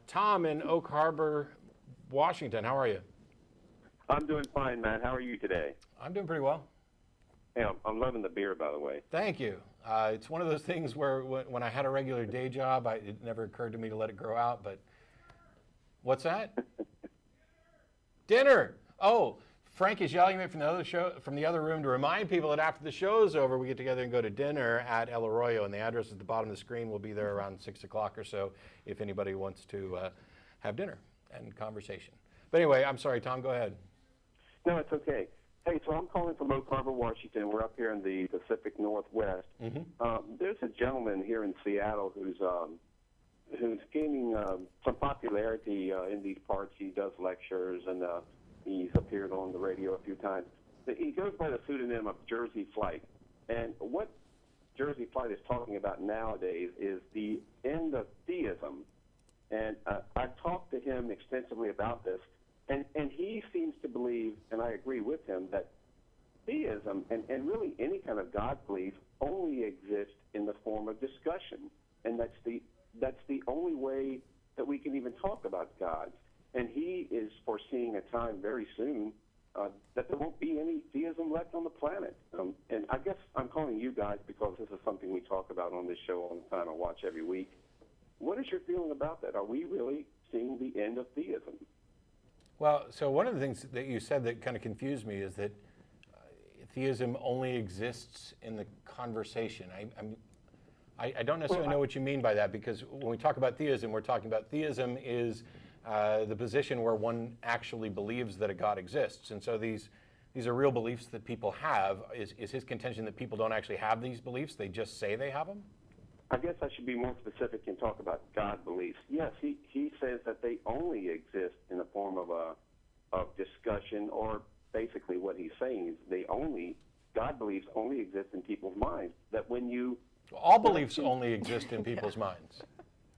Tom in Oak Harbor, Washington. How are you? I'm doing fine, Matt. How are you today? I'm doing pretty well. Hey, I'm loving the beer, by the way. Thank you. It's one of those things where when I had a regular day job, it never occurred to me to let it grow out, but what's that? Dinner. Oh, Frank is yelling at me from the other room to remind people that after the show's over, we get together and go to dinner at El Arroyo, and the address at the bottom of the screen will be there around 6 o'clock or so if anybody wants to have dinner and conversation. But anyway, I'm sorry, Tom, go ahead. No, it's okay. Hey, so I'm calling from Oak Harbor, Washington. We're up here in the Pacific Northwest. There's a gentleman here in Seattle who's gaining some popularity in these parts. He does lectures, and he's appeared on the radio a few times. He goes by the pseudonym of Jersey Flight. And what Jersey Flight is talking about nowadays is the end of theism. And I've talked to him extensively about this, and he seems to believe, and I agree with him, that theism and really any kind of God belief only exists in the form of discussion. And that's the only way that we can even talk about God. And he is foreseeing a time very soon that there won't be any theism left on the planet. And I guess I'm calling you guys because this is something we talk about on this show all the time. I watch every week. What is your feeling about that? Are we really seeing the end of theism? Well, so one of the things that you said that kind of confused me is that theism only exists in the conversation. I don't necessarily know what you mean by that, because when we talk about theism, we're talking about theism is the position where one actually believes that a God exists. And so these are real beliefs that people have. Is his contention that people don't actually have these beliefs? They just say they have them? I guess I should be more specific and talk about God beliefs. Yes, he says that they only exist in the form of discussion, or basically what he's saying is God beliefs only exist in people's minds. That when you... All beliefs only exist in people's minds.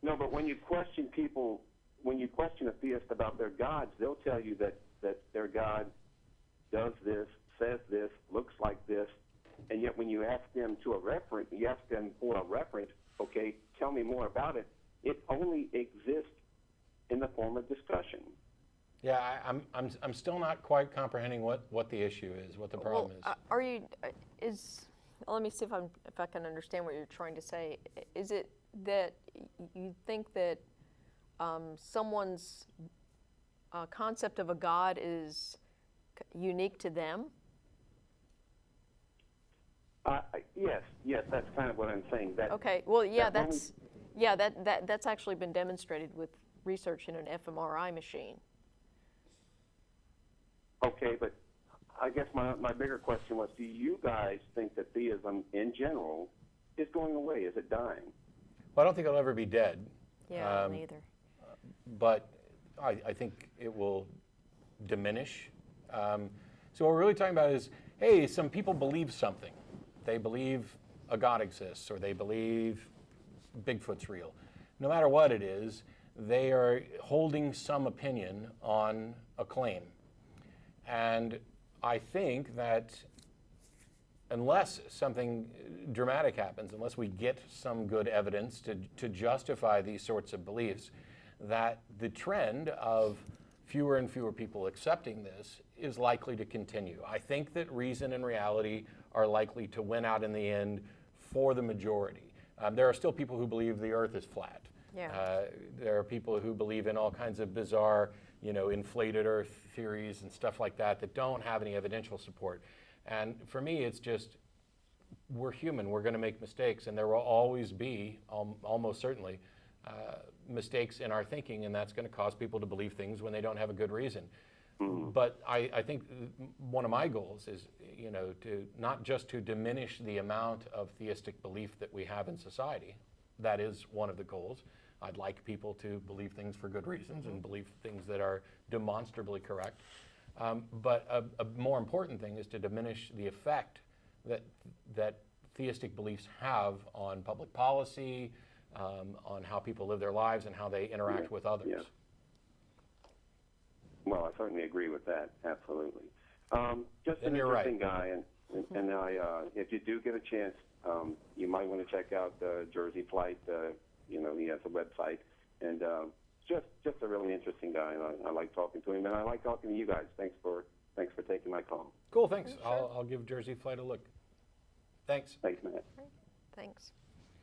No, but when you question people, when you question a theist about their gods, they'll tell you that their God does this, says this, looks like this, and yet when you ask them for a reference, okay, tell me more about it, it only exists in the form of discussion. Yeah, I'm still not quite comprehending what the issue is, what the problem is. Let me see if I can understand what you're trying to say. Is it that you think that someone's concept of a God is unique to them? Yes, that's kind of what I'm saying. Okay, well, yeah, that's actually been demonstrated with research in an fMRI machine. Okay, but I guess my bigger question was, do you guys think that theism in general is going away? Is it dying? Well, I don't think it'll ever be dead. Yeah, neither. But I think it will diminish. So what we're really talking about is, hey, some people believe something. They believe a God exists, or they believe Bigfoot's real. No matter what it is, they are holding some opinion on a claim. And I think that unless something dramatic happens, unless we get some good evidence to justify these sorts of beliefs, that the trend of fewer and fewer people accepting this is likely to continue. I think that reason and reality are likely to win out in the end for the majority. There are still people who believe the earth is flat. Yeah. There are people who believe in all kinds of bizarre, inflated earth theories and stuff like that don't have any evidential support. And for me, it's just, we're human, we're going to make mistakes, and there will always be, almost certainly, mistakes in our thinking, and that's going to cause people to believe things when they don't have a good reason. But I think one of my goals is, to not just to diminish the amount of theistic belief that we have in society. That is one of the goals. I'd like people to believe things for good reasons and believe things that are demonstrably correct. But a more important thing is to diminish the effect that theistic beliefs have on public policy, on how people live their lives and how they interact with others. Yeah. Well, I certainly agree with that, absolutely. Just an interesting guy, and if you do get a chance, you might want to check out Jersey Flight. He has a website, and just a really interesting guy, and I like talking to him, and I like talking to you guys. Thanks for taking my call. Cool, thanks. Sure. I'll give Jersey Flight a look. Thanks. Thanks, Matt. Thanks.